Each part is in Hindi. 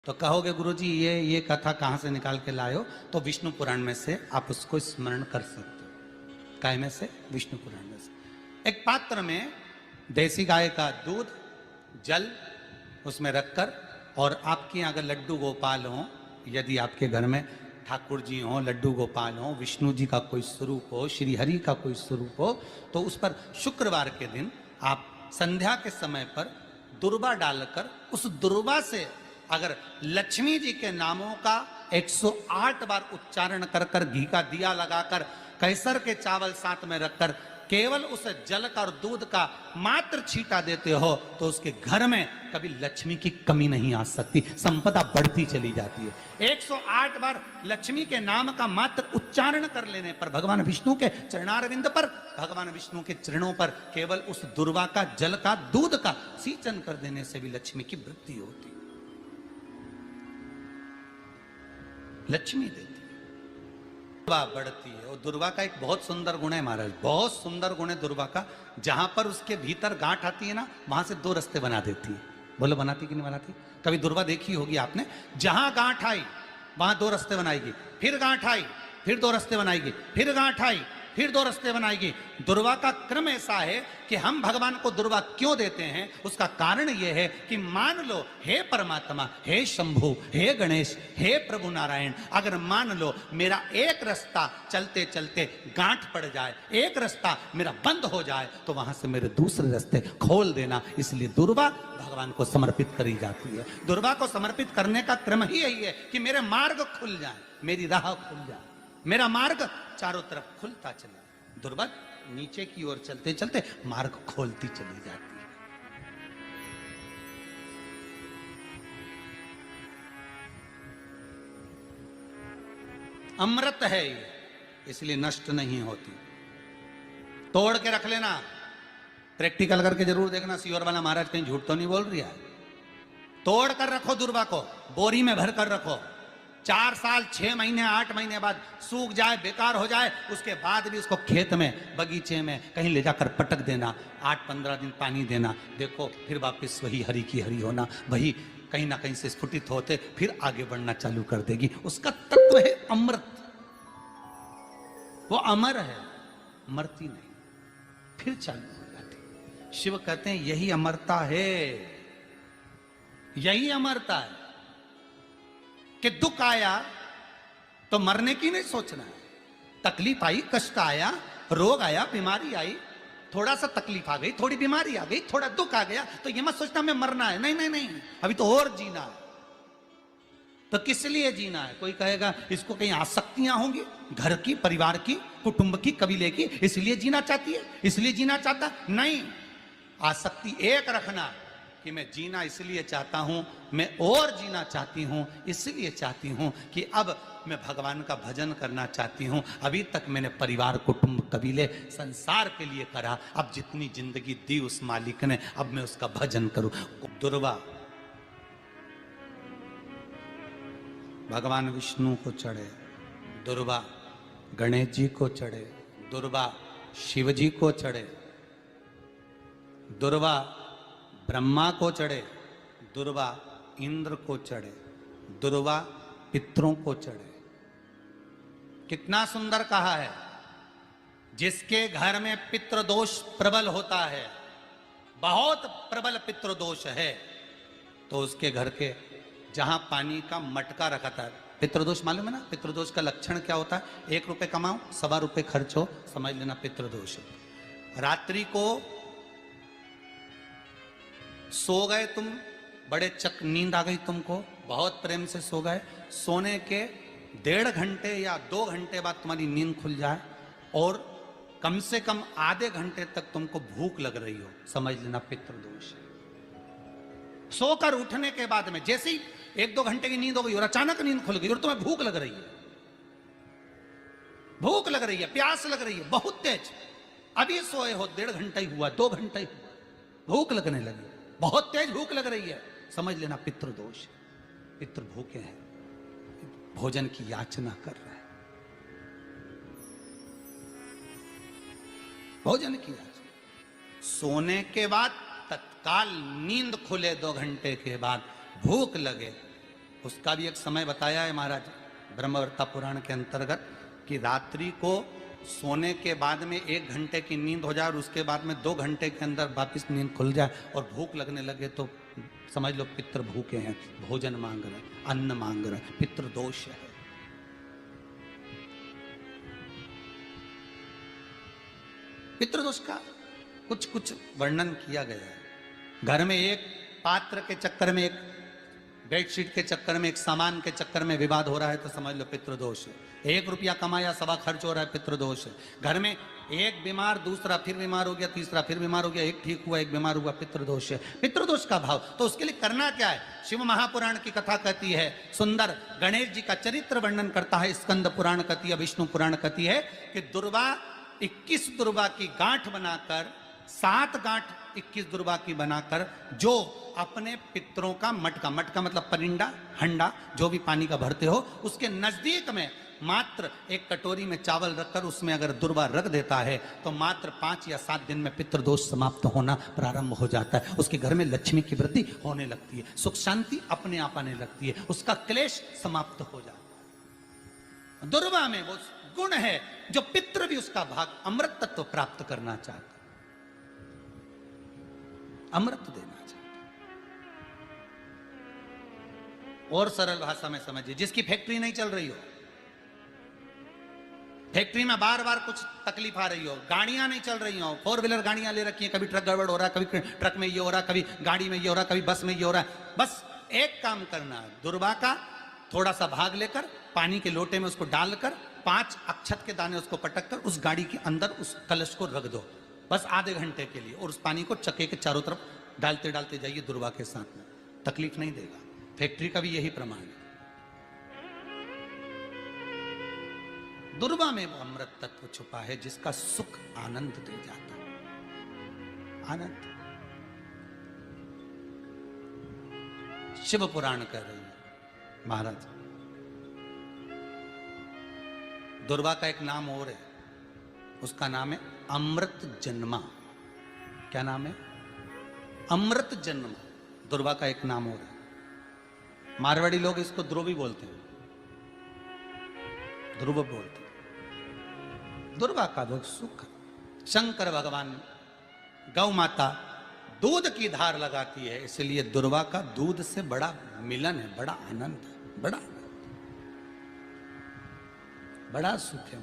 तो कहोगे गुरुजी ये कथा कहाँ से निकाल के लाए हो? तो विष्णु पुराण में से आप उसको स्मरण कर सकते हो। काय में से? विष्णु पुराण में से। एक पात्र में देसी गाय का दूध, जल उसमें रखकर, और आपके यहाँ अगर लड्डू गोपाल हो, यदि आपके घर में ठाकुर जी हो, लड्डू गोपाल हो, विष्णु जी का कोई स्वरूप हो, श्री हरि का कोई स्वरूप हो, तो उस पर शुक्रवार के दिन आप संध्या के समय पर दुर्वा डालकर उस दुर्वा से अगर लक्ष्मी जी के नामों का 108 बार उच्चारण कर कर, घी का दिया लगाकर, कैसर के चावल साथ में रखकर केवल उस जल का और दूध का मात्र छींटा देते हो, तो उसके घर में कभी लक्ष्मी की कमी नहीं आ सकती, संपदा बढ़ती चली जाती है। 108 बार लक्ष्मी के नाम का मात्र उच्चारण कर लेने पर, भगवान विष्णु के चरणारविंद पर, भगवान विष्णु के चरणों पर केवल उस दुर्वा का, जल का, दूध का सींचन कर देने से भी लक्ष्मी की वृद्धि होती, लक्ष्मी देती, दुर्वा बढ़ती है। और दुर्वा का एक बहुत सुंदर गुण है महाराज, बहुत सुंदर गुण है दुर्वा का। जहां पर उसके भीतर गांठ आती है ना, वहां से 2 रास्ते बना देती है। बोलो बनाती कि नहीं बनाती? कभी दुर्वा देखी होगी आपने? जहां गांठ आई वहां 2 रास्ते बनाएगी, फिर गांठ आई फिर 2 रास्ते बनाएगी, फिर गांठ आई फिर 2 रास्ते बनाएगी। दुर्वा का क्रम ऐसा है कि हम भगवान को दुर्वा क्यों देते हैं, उसका कारण यह है कि मान लो हे परमात्मा, हे शंभु, हे गणेश, हे प्रभु नारायण, अगर मान लो मेरा एक रास्ता चलते चलते गांठ पड़ जाए, एक रास्ता मेरा बंद हो जाए, तो वहां से मेरे दूसरे रास्ते खोल देना। इसलिए दुर्वा भगवान को समर्पित करी जाती है। दुर्वा को समर्पित करने का क्रम ही यही है कि मेरे मार्ग खुल जाए, मेरी राह खुल जाए, मेरा मार्ग चारों तरफ खुलता चले। दुर्वा नीचे की ओर चलते चलते मार्ग खोलती चली जाती है। अमृत है ये, इसलिए नष्ट नहीं होती। तोड़ के रख लेना, प्रैक्टिकल करके जरूर देखना, सीओर वाला महाराज कहीं झूठ तो नहीं बोल रही है। तोड़ कर रखो दुर्वा को, बोरी में भर कर रखो, 4 साल 6 महीने 8 महीने बाद सूख जाए, बेकार हो जाए, उसके बाद भी उसको खेत में, बगीचे में कहीं ले जाकर पटक देना, 8-15 दिन पानी देना, देखो फिर वापस वही हरी की हरी होना, वही कहीं ना कहीं से स्फुटित होते फिर आगे बढ़ना चालू कर देगी। उसका तत्व है अमृत, वो अमर है, मरती नहीं, फिर चालू हो जाती। शिव कहते हैं यही अमरता है, यही अमरता है कि दुख आया तो मरने की नहीं सोचना है। तकलीफ आई, कष्ट आया, रोग आया, बीमारी आई, थोड़ा सा तकलीफ आ गई, थोड़ी बीमारी आ गई, थोड़ा दुख आ गया, तो ये मत सोचना मैं मरना है। नहीं नहीं नहीं, अभी तो और जीना है। तो किस लिए जीना है? कोई कहेगा इसको कहीं आसक्तियां होंगी, घर की, परिवार की, कुटुंब की, कबीले की, इसलिए जीना चाहती है, इसलिए जीना चाहता नहीं। आसक्ति एक रखना कि मैं जीना इसलिए चाहता हूं, मैं और जीना चाहती हूं, इसलिए चाहती हूं कि अब मैं भगवान का भजन करना चाहती हूं। अभी तक मैंने परिवार, कुटुंब, कबीले, संसार के लिए करा, अब जितनी जिंदगी दी उस मालिक ने, अब मैं उसका भजन करूं। दुर्वा भगवान विष्णु को चढ़े, दुर्वा गणेश जी को चढ़े, दुर्वा शिव जी को चढ़े, दुर्वा ब्रह्मा को चढ़े, दुर्वा इंद्र को चढ़े, दुर्वा पितरों को चढ़े। कितना सुंदर कहा है। जिसके घर में पितृदोष प्रबल होता है, बहुत प्रबल पितृदोष है, तो उसके घर के जहां पानी का मटका रखा था, पितृदोष मालूम है ना? पितृदोष का लक्षण क्या होता है? 1 रुपए कमाओ, 1.25 रुपए खर्च हो, समझ लेना पितृदोष है। रात्रि को सो गए तुम, बड़े चक नींद आ गई तुमको, बहुत प्रेम से सो गए, सोने के 1.5 घंटे या 2 घंटे बाद तुम्हारी नींद खुल जाए और कम से कम आधे घंटे तक तुमको भूख लग रही हो, समझ लेना पितृदोष है। सोकर उठने के बाद में जैसे ही 1-2 घंटे की नींद हो गई और अचानक नींद खुल गई और तुम्हें भूख लग रही है, भूख लग रही है, प्यास लग रही है बहुत तेज, अभी सोए हो, 1.5 घंटा ही हुआ, 2 घंटा ही हुआ, भूख लगने लगी, बहुत तेज भूख लग रही है, समझ लेना पितृदोष है। पितृ भूखे हैं, भोजन की याचना कर रहे हैं, भोजन की याचना। सोने के बाद तत्काल नींद खुले, 2 घंटे के बाद भूख लगे, उसका भी एक समय बताया है महाराज ब्रह्मवर्ता पुराण के अंतर्गत कि रात्रि को सोने के बाद में 1 घंटे की नींद हो जाए और उसके बाद में 2 घंटे के अंदर वापिस नींद खुल जाए और भूख लगने लगे तो समझ लो पितृ भूखे हैं, भोजन मांग रहे, अन्न मांग रहे, पितृ दोष है। पितृदोष का कुछ कुछ वर्णन किया गया है। घर में एक पात्र के चक्कर में, एक बेडशीट के चक्कर में, एक सामान के चक्कर में विवाद हो रहा है तो समझ लो पितृदोष है। 1 रुपया कमाया, सवा खर्च हो रहा है, पितृदोष है। घर में एक बीमार, दूसरा फिर बीमार हो गया, तीसरा फिर बीमार हो गया, एक ठीक हुआ, एक बीमार हुआ, पितृदोष है। पितृदोष का भाव तो उसके लिए करना क्या है? शिव महापुराण की कथा कहती है, सुंदर गणेश जी का चरित्र वर्णन करता है, स्कंद पुराण कहती है, विष्णु पुराण कहती है कि दुर्वा 21 दुर्वा की गांठ बनाकर, 7 गांठ 21 दुर्वा की बनाकर जो अपने पितरों का मटका, मटका मतलब परिंदा, हंडा, जो भी पानी का भरते हो, उसके नजदीक में मात्र एक कटोरी में चावल रखकर उसमें अगर दुर्वा रख देता है तो मात्र 5 या 7 दिन में पितृदोष समाप्त होना प्रारंभ हो जाता है। उसके घर में लक्ष्मी की वृद्धि होने लगती है, सुख शांति अपने आप आने लगती है, उसका क्लेश समाप्त हो जाता है। दुर्वा में वो गुण है जो पितृ भी उसका भाग अमृत तत्व प्राप्त करना चाहता, अमृत देना चाहता। और सरल भाषा में समझिए, जिसकी फैक्ट्री नहीं चल रही हो, फैक्ट्री में बार बार कुछ तकलीफ आ रही हो, गाड़ियां नहीं चल रही हो, 4 व्हीलर गाड़ियां ले रखी हैं, कभी ट्रक गड़बड़ हो रहा है, कभी ट्रक में ये हो रहा है, कभी गाड़ी में ये हो रहा है, कभी बस में ये हो रहा है, बस एक काम करना है, दुर्वा का थोड़ा सा भाग लेकर पानी के लोटे में उसको डालकर 5 अक्षत के दाने उसको पटक कर उस गाड़ी के अंदर उस कलश को रख दो, बस आधे घंटे के लिए, और उस पानी को चक्के के चारों तरफ डालते डालते जाइए दुर्वा के साथ में, तकलीफ नहीं देगा। फैक्ट्री का भी यही प्रमाण है। दुर्वा में वो अमृत तत्व छुपा है जिसका सुख आनंद दे जाता है, आनंद। शिव पुराण कह रही है महाराज, दुर्वा का एक नाम और है, उसका नाम है अमृत जन्मा। क्या नाम है? अमृत जन्मा। दुर्वा का एक नाम और है। मारवाड़ी लोग इसको ध्रुवी बोलते हैं, ध्रुव बोलते हैं। दुर्वा का वो सुख, शंकर भगवान गौ माता दूध की धार लगाती है, इसलिए दुर्वा का दूध से बड़ा मिलन है, बड़ा आनंद है, बड़ा बड़ा सुख है।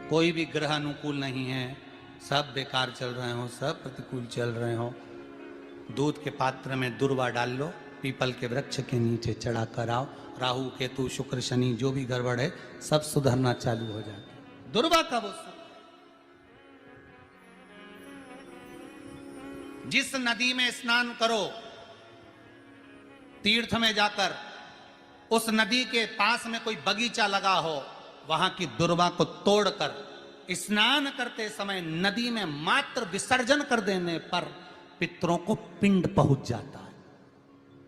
कोई भी ग्रह अनुकूल नहीं है, सब बेकार चल रहे हो, सब प्रतिकूल चल रहे हो, दूध के पात्र में दुर्वा डाल लो, पीपल के वृक्ष के नीचे चढ़ा कर आओ, राहु केतु शुक्र शनि जो भी गड़बड़ है सब सुधरना चालू हो जाता है। दुर्वा का वो सुख। जिस नदी में स्नान करो, तीर्थ में जाकर उस नदी के पास में कोई बगीचा लगा हो, वहां की दुर्वा को तोड़कर स्नान करते समय नदी में मात्र विसर्जन कर देने पर पितरों को पिंड पहुंच जाता है।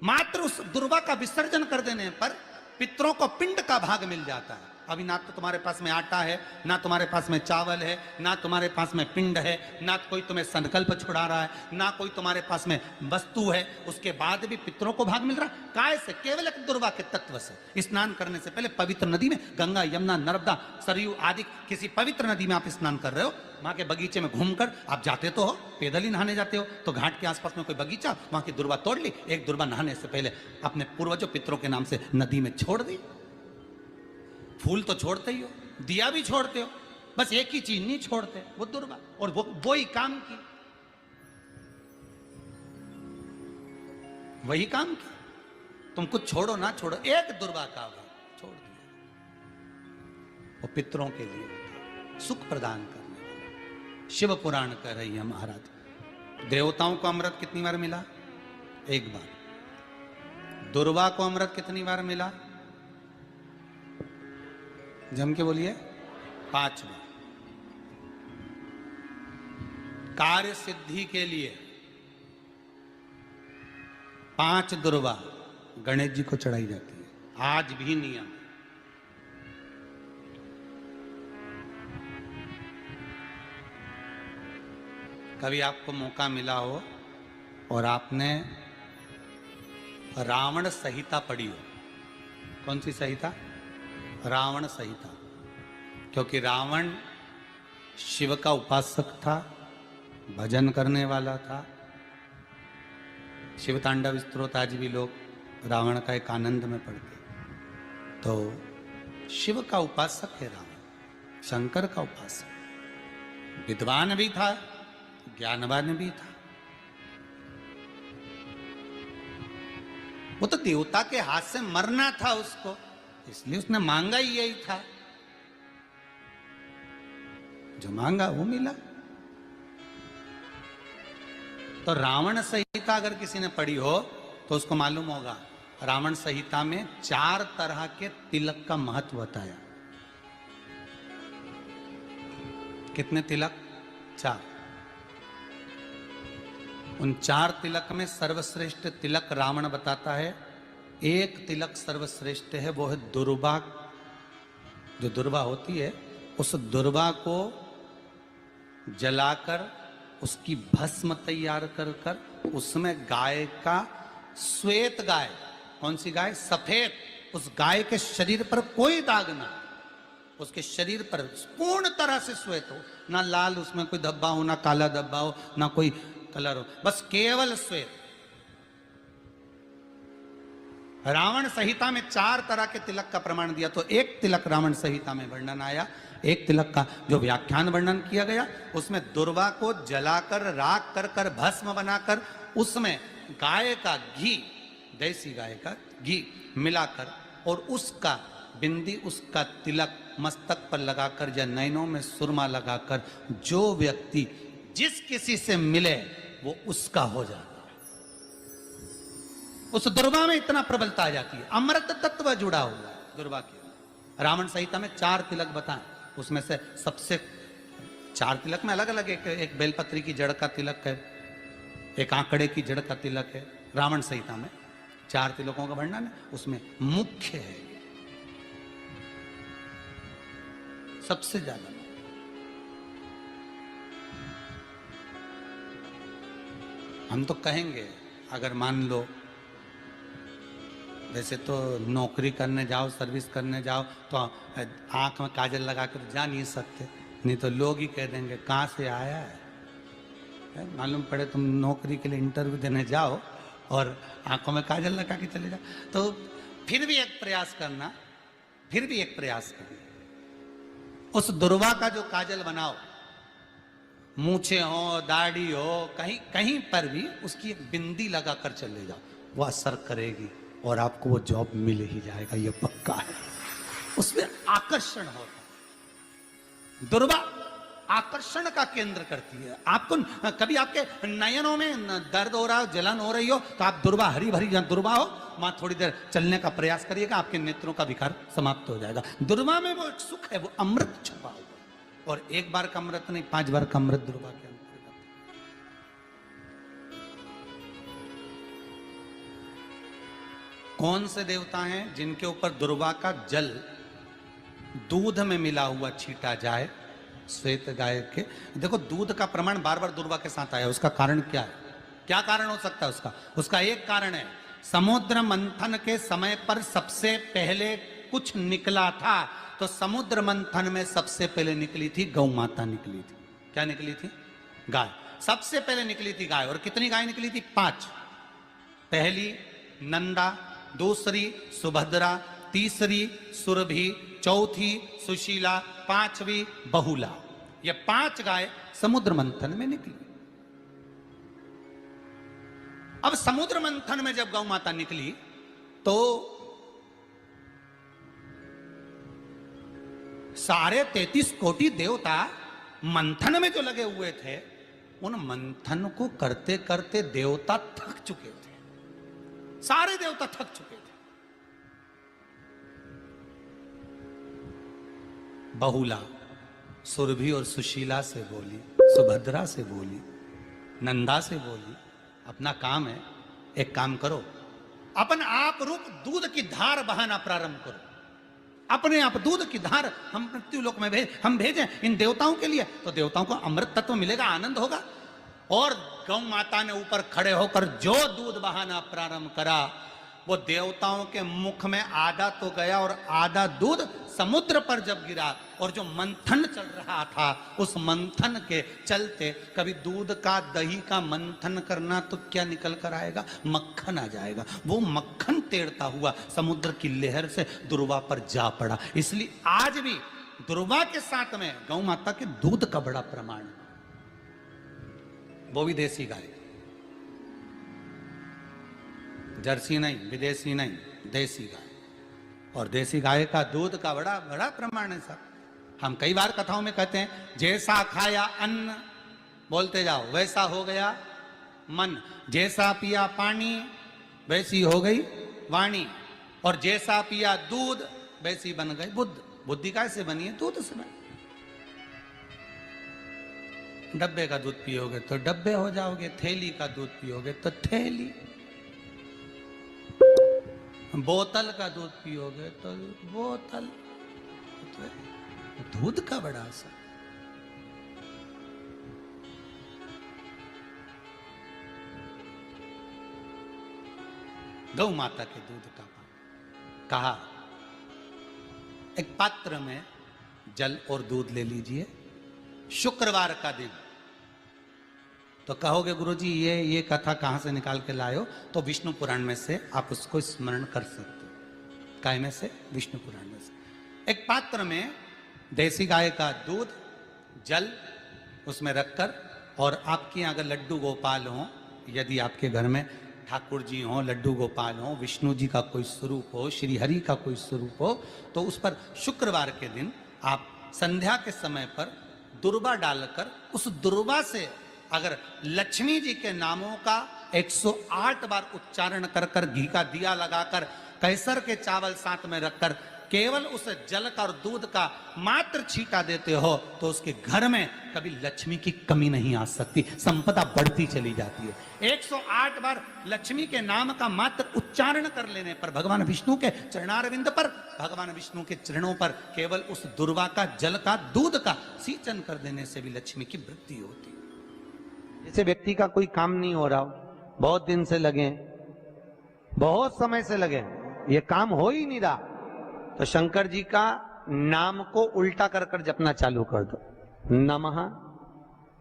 मात्र उस दुर्वा का विसर्जन कर देने पर पितरों को पिंड का भाग मिल जाता है। अभी ना तो तुम्हारे पास में आटा है, ना तुम्हारे पास में चावल है, ना तुम्हारे पास में पिंड है, ना कोई तुम्हें संकल्प छुड़ा रहा है, ना कोई तुम्हारे पास में वस्तु है, उसके बाद भी पितरों को भाग मिल रहा है। काय से? केवल एक दुर्वा के तत्व से। स्नान करने से पहले पवित्र नदी में, गंगा यमुना नर्मदा सरयू आदि किसी पवित्र नदी में आप स्नान कर रहे हो, वहां के बगीचे में घूमकर आप जाते तो हो, पैदल ही नहाने जाते हो, तो घाट के आसपास में कोई बगीचा, वहां की दुर्वा तोड़ ली, एक दुर्वा नहाने से पहले अपने पूर्वजों पितरों के नाम से नदी में छोड़ दी। फूल तो छोड़ते ही हो, दिया भी छोड़ते हो, बस एक ही चीज नहीं छोड़ते, वो दुर्वा, और वो ही काम की, वही काम की। तुम कुछ छोड़ो ना छोड़ो, एक दुर्वा का छोड़ दिया, वो पितरों के लिए सुख प्रदान करने वाला। शिव पुराण कह रही है महाराज, देवताओं को अमृत कितनी बार मिला? 1 बार। दुर्वा को अमृत कितनी बार मिला? जम के बोलिए, 5 बार। कार्य सिद्धि के लिए 5 दुर्वा गणेश जी को चढ़ाई जाती है, आज भी नियम। कभी आपको मौका मिला हो और आपने रावण संहिता पढ़ी हो। कौन सी संहिता? रावण संहिता। क्योंकि रावण शिव का उपासक था, भजन करने वाला था। शिव तांडव स्तोत्र आज भी लोग रावण का एक आनंद में पढ़ते। तो शिव का उपासक है रावण, शंकर का उपासक। विद्वान भी था, ज्ञानवान भी था। वो तो देवता के हाथ से मरना था उसको, इसलिए उसने मांगा ही यही था। जो मांगा वो मिला। तो रावण संहिता अगर किसी ने पढ़ी हो तो उसको मालूम होगा, रावण संहिता में 4 तरह के तिलक का महत्व बताया। कितने तिलक? 4। उन 4 तिलक में सर्वश्रेष्ठ तिलक रावण बताता है। एक तिलक सर्वश्रेष्ठ है, वो है दुर्वा। जो दुर्वा होती है, उस दुर्वा को जलाकर उसकी भस्म तैयार कर कर उसमें गाय का श्वेत गाय, कौन सी गाय? सफेद। उस गाय के शरीर पर कोई दाग ना, उसके शरीर पर पूर्ण तरह से श्वेत हो, ना लाल उसमें कोई धब्बा हो, ना काला धब्बा हो, ना कोई कलर हो, बस केवल श्वेत। रावण संहिता में 4 तरह के तिलक का प्रमाण दिया। तो एक तिलक रावण संहिता में वर्णन आया, एक तिलक का जो व्याख्यान वर्णन किया गया, उसमें दुर्वा को जलाकर राख कर कर भस्म बनाकर उसमें गाय का घी, देसी गाय का घी मिलाकर और उसका बिंदी, उसका तिलक मस्तक पर लगाकर या नैनों में सुरमा लगाकर जो व्यक्ति जिस किसी से मिले वो उसका हो जाता है। उस दुर्वा में इतना प्रबलता आ जाती है, अमृत तत्व जुड़ा हुआ है दुर्वा के। रावण संहिता में 4 तिलक बताएं, उसमें से सबसे 4 तिलक में अलग अलग, एक बेलपत्री की जड़ का तिलक है, एक आंकड़े की जड़ का तिलक है। रावण संहिता में 4 तिलकों का वर्णन है, उसमें मुख्य है सबसे ज्यादा। हम तो कहेंगे, अगर मान लो वैसे तो नौकरी करने जाओ, सर्विस करने जाओ तो आंख में काजल लगा कर जा नहीं सकते, नहीं तो लोग ही कह देंगे कहाँ से आया है। मालूम पड़े तुम नौकरी के लिए इंटरव्यू देने जाओ और आंखों में काजल लगा के चले जाओ, तो फिर भी एक प्रयास करना, फिर भी एक प्रयास करना। उस दुर्वा का जो काजल बनाओ, मूछे हो, दाढ़ी हो, कहीं कहीं पर भी उसकी एक बिंदी लगा कर चले जाओ, वो असर करेगी और आपको वो जॉब मिल ही जाएगा, ये पक्का है। उसमें आकर्षण होता है। दुर्वा आकर्षण का केंद्र करती है। आपको कभी आपके नयनों में दर्द हो रहा हो, जलन हो रही हो, तो आप दुर्वा, हरी भरी दुर्वा हो, वहां थोड़ी देर चलने का प्रयास करिएगा, आपके नेत्रों का विकार समाप्त हो जाएगा। दुर्वा में वो एक सुख है, वो अमृत छुपा हुआ, और एक बार का अमृत नहीं, 5 बार का अमृत दुर्वा के अंदर। कौन से देवता हैं जिनके ऊपर दुर्वा का जल दूध में मिला हुआ छीटा जाए? श्वेत गाय के। देखो, दूध का प्रमाण बार बार दुर्वा के साथ आया, उसका कारण क्या है? क्या कारण हो सकता है उसका? उसका एक कारण है, समुद्र मंथन के समय पर सबसे पहले कुछ निकला था, तो समुद्र मंथन में सबसे पहले निकली थी गौ माता निकली थी। क्या निकली थी? गाय। सबसे पहले निकली थी गाय। और कितनी गाय निकली थी? 5। पहली नंदा, दूसरी सुभद्रा, तीसरी सुरभि, चौथी सुशीला, 5वीं बहुला। ये 5 गाय समुद्र मंथन में निकली। अब समुद्र मंथन में जब गौ माता निकली तो सारे 33 कोटि देवता मंथन में जो लगे हुए थे, उन मंथन को करते करते देवता थक चुके थे। सारे देवता थक चुके थे। बहुला सुरभि और सुशीला से बोली, सुभद्रा से बोली, नंदा से बोली, अपना काम है, एक काम करो, अपन आप रूप दूध की धार बहाना प्रारंभ करो। अपने आप दूध की धार हम मृत्यु लोक में हम भेजें इन देवताओं के लिए, तो देवताओं को अमृत तत्व मिलेगा, आनंद होगा। और गौ माता ने ऊपर खड़े होकर जो दूध बहाना प्रारंभ करा, वो देवताओं के मुख में आधा तो गया और आधा दूध समुद्र पर जब गिरा, और जो मंथन चल रहा था उस मंथन के चलते कभी दूध का दही का मंथन करना तो क्या निकल कर आएगा, मक्खन आ जाएगा। वो मक्खन तेड़ता हुआ समुद्र की लहर से दुर्वा पर जा पड़ा। इसलिए आज भी दुर्वा के साथ में गौ माता के दूध का बड़ा प्रमाण, वो भी देसी गाय, जर्सी नहीं, विदेशी नहीं, देसी गाय। और देसी गाय का दूध का बड़ा बड़ा प्रमाण है सर। हम कई बार कथाओं में कहते हैं, जैसा खाया अन्न, बोलते जाओ, वैसा हो गया मन, जैसा पिया पानी वैसी हो गई वाणी, और जैसा पिया दूध वैसी बन गई बुद्ध। बुद्धि कैसे बनी है? दूध से बनी। डब्बे का दूध पियोगे तो डब्बे हो जाओगे, थैली का दूध पियोगे तो थैली, बोतल का दूध पियोगे तो बोतल। तो दूध का बड़ा असर। गौ माता के दूध का पान। कहा एक पात्र में जल और दूध ले लीजिए, शुक्रवार का दिन। तो कहोगे गुरुजी ये कथा कहां से निकाल के लाए हो? तो विष्णु पुराण में से आप उसको स्मरण कर सकते हो। काय में से? विष्णु पुराण में से। एक पात्र में देसी गाय का दूध, जल उसमें रखकर, और आपके अगर लड्डू गोपाल हो, यदि आपके घर में ठाकुर जी हो, लड्डू गोपाल हो, विष्णु जी का कोई स्वरूप हो, श्री हरि का कोई स्वरूप हो, तो उस पर शुक्रवार के दिन आप संध्या के समय पर दुर्वा डालकर, उस दुर्वा से अगर लक्ष्मी जी के नामों का 108 बार उच्चारण कर कर, घी का दिया लगाकर, कैसर के चावल साथ में रखकर, केवल उस जल का और दूध का मात्र छींटा देते हो, तो उसके घर में कभी लक्ष्मी की कमी नहीं आ सकती, संपदा बढ़ती चली जाती है। 108 बार लक्ष्मी के नाम का मात्र उच्चारण कर लेने पर, भगवान विष्णु के चरणारविंद पर, भगवान विष्णु के चरणों पर केवल उस दुर्वा का जल का दूध का सींचन कर देने से भी लक्ष्मी की वृद्धि होती है। जैसे व्यक्ति का कोई काम नहीं हो रहा हो, बहुत दिन से लगे, बहुत समय से लगे, ये काम हो ही नहीं रहा, तो शंकर जी का नाम को उल्टा कर कर जपना चालू कर दो, नमः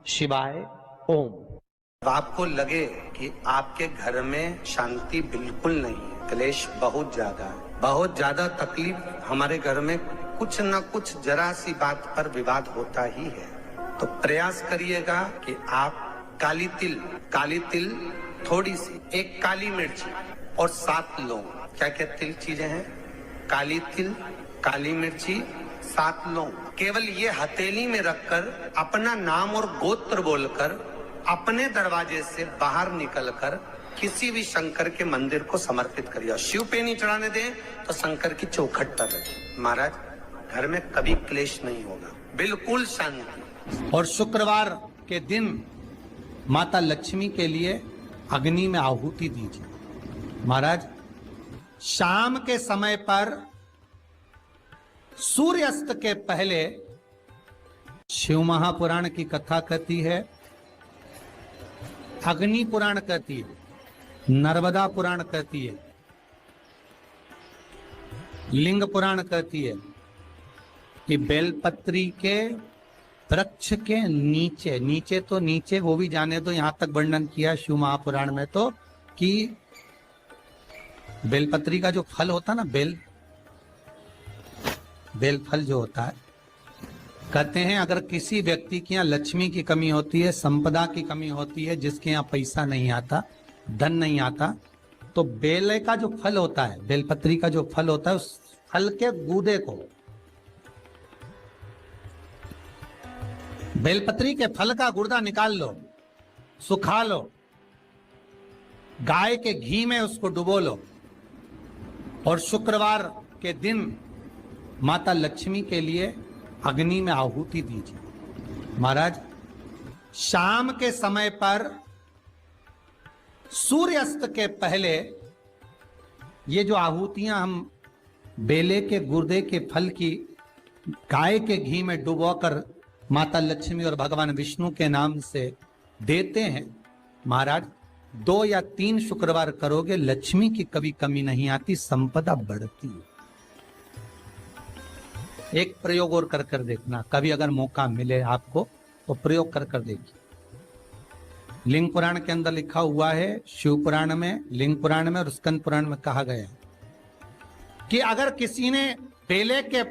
शिवाय ओम। आपको लगे कि आपके घर में शांति बिल्कुल नहीं है, क्लेश बहुत ज्यादा है, बहुत ज्यादा तकलीफ, हमारे घर में कुछ न कुछ जरा सी बात पर विवाद होता ही है, तो प्रयास करिएगा कि आप काली तिल थोड़ी सी, एक काली मिर्ची और 7 लौंग, क्या क्या तिल चीजें हैं, काली तिल, काली मिर्ची, 7 लौंग, केवल ये हथेली में रखकर अपना नाम और गोत्र बोलकर अपने दरवाजे से बाहर निकलकर किसी भी शंकर के मंदिर को समर्पित करिए। शिव पे नहीं चढ़ाने दें तो शंकर की चौखट पर रखें। महाराज घर में कभी क्लेश नहीं होगा, बिल्कुल शांति। और शुक्रवार के दिन माता लक्ष्मी के लिए अग्नि में आहुति दीजिए। महाराज शाम के समय पर सूर्यास्त के पहले शिव महापुराण की कथा कहती है, अग्नि पुराण कहती है, नर्मदा पुराण कहती है, लिंग पुराण कहती है कि बेलपत्री के वृक्ष के नीचे वो भी जाने तो यहां तक वर्णन किया शिव महापुराण में तो, कि बेलपत्री का जो फल होता ना, बेल फल जो होता है, कहते हैं अगर किसी व्यक्ति के यहाँ लक्ष्मी की कमी होती है, संपदा की कमी होती है, जिसके यहाँ पैसा नहीं आता, धन नहीं आता, तो बेल का जो फल होता है, बेलपत्री का जो फल होता है, उस फल के गूदे को, बेलपत्री के फल का गुर्दा निकाल लो, सुखा लो, गाय के घी में उसको डुबो लो, और शुक्रवार के दिन माता लक्ष्मी के लिए अग्नि में आहुति दीजिए। महाराज शाम के समय पर सूर्यास्त के पहले ये जो आहुतियां हम बेले के गुर्दे के फल की गाय के घी में डुबोकर माता लक्ष्मी और भगवान विष्णु के नाम से देते हैं महाराज, 2 या 3 शुक्रवार करोगे, लक्ष्मी की कभी कमी नहीं आती, संपदा बढ़ती है। एक प्रयोग और कर देखना, कभी अगर मौका मिले आपको तो प्रयोग कर देखिए। लिंग पुराण के अंदर लिखा हुआ है, शिव पुराण में, लिंग पुराण में और स्कंद पुराण में कहा गया है कि अगर किसी ने बेले के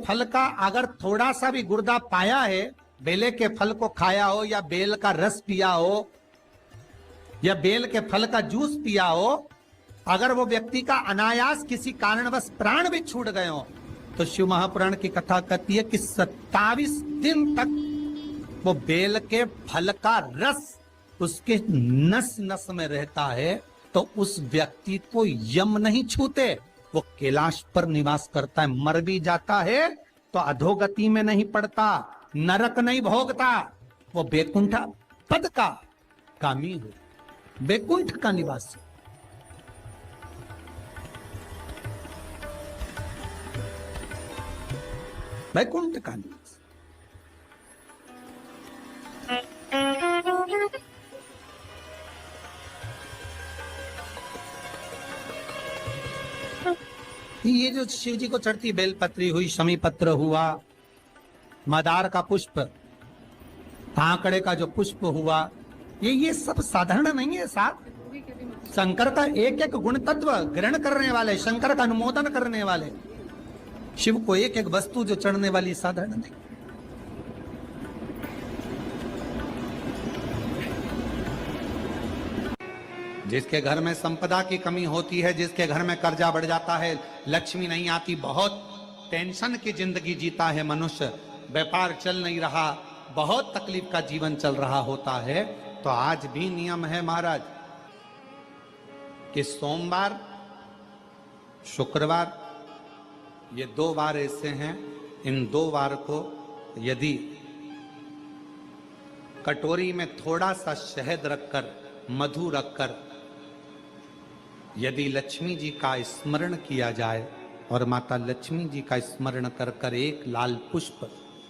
फल का अगर थोड़ा सा भी गुर्दा पाया है, बेले के फल को खाया हो या बेल का रस पिया हो या बेल के फल का जूस पिया हो, अगर वो व्यक्ति का अनायास किसी कारणवश प्राण भी छूट गए हो, तो शिव महापुराण की कथा कहती है कि 27 दिन तक वो बेल के फल का रस उसके नस नस में रहता है, तो उस व्यक्ति को यम नहीं छूते, वो कैलाश पर निवास करता है। मर भी जाता है तो अधोगति में नहीं पड़ता, नरक नहीं भोगता, वो बैकुंठ पद का कामी हो, बैकुंठ का निवासी। बैकुंठ का निवासी। ये जो शिव जी को चढ़ती बेलपत्री हुई, शमी पत्र हुआ, मदार का पुष्प, आंकड़े का जो पुष्प हुआ, ये सब साधारण नहीं है। साथ शंकर का एक एक गुण तत्व ग्रहण करने वाले, शंकर का अनुमोदन करने वाले, शिव को एक एक वस्तु जो चढ़ने वाली साधारण नहीं। जिसके घर में संपदा की कमी होती है, जिसके घर में कर्जा बढ़ जाता है, लक्ष्मी नहीं आती, बहुत टेंशन की जिंदगी जीता है मनुष्य, व्यापार चल नहीं रहा, बहुत तकलीफ का जीवन चल रहा होता है, तो आज भी नियम है महाराज कि सोमवार, शुक्रवार, ये 2 बार ऐसे हैं, इन 2 बार को यदि कटोरी में थोड़ा सा शहद रखकर, मधु रखकर यदि लक्ष्मी जी का स्मरण किया जाए और माता लक्ष्मी जी का स्मरण कर कर एक लाल पुष्प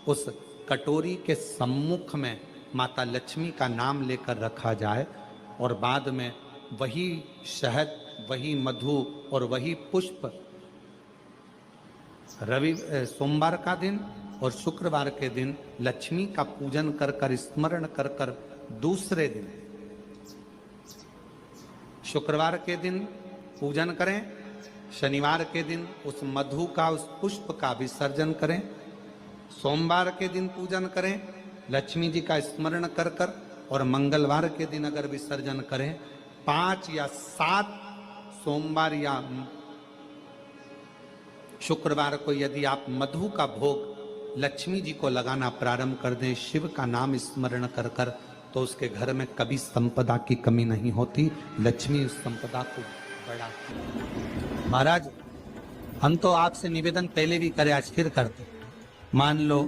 उस कटोरी के सम्मुख में माता लक्ष्मी का नाम लेकर रखा जाए और बाद में वही शहद, वही मधु और वही पुष्प सोमवार का दिन और शुक्रवार के दिन लक्ष्मी का पूजन कर कर, स्मरण कर कर, दूसरे दिन शुक्रवार के दिन पूजन करें, शनिवार के दिन उस मधु का, उस पुष्प का विसर्जन करें, सोमवार के दिन पूजन करें लक्ष्मी जी का स्मरण कर कर, और मंगलवार के दिन अगर विसर्जन करें, 5 या 7 सोमवार या शुक्रवार को यदि आप मधु का भोग लक्ष्मी जी को लगाना प्रारंभ कर दें, शिव का नाम स्मरण कर कर, तो उसके घर में कभी संपदा की कमी नहीं होती, लक्ष्मी उस संपदा को बढ़ा। महाराज हम तो आपसे निवेदन पहले भी करे, आज फिर करते। मान लो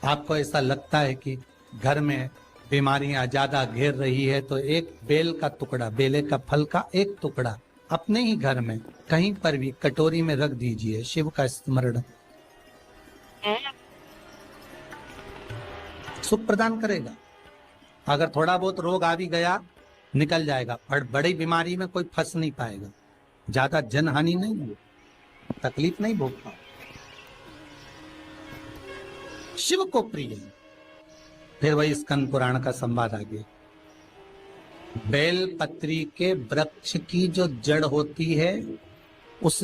आपको ऐसा लगता है कि घर में बीमारियां ज्यादा घेर रही है, तो एक बेल का टुकड़ा, बेले का फल का एक टुकड़ा अपने ही घर में कहीं पर भी कटोरी में रख दीजिए, शिव का स्मरण, सुख प्रदान करेगा। अगर थोड़ा बहुत रोग आ भी गया निकल जाएगा, पर बड़ी बीमारी में कोई फंस नहीं पाएगा, ज्यादा जनहानि नहीं होगी, तकलीफ नहीं भोग पाएगा। शिव को प्रिय है। फिर वही स्कंद पुराण का संवाद आ गया। बेल पत्री के वृक्ष की जो जड़ होती है, उस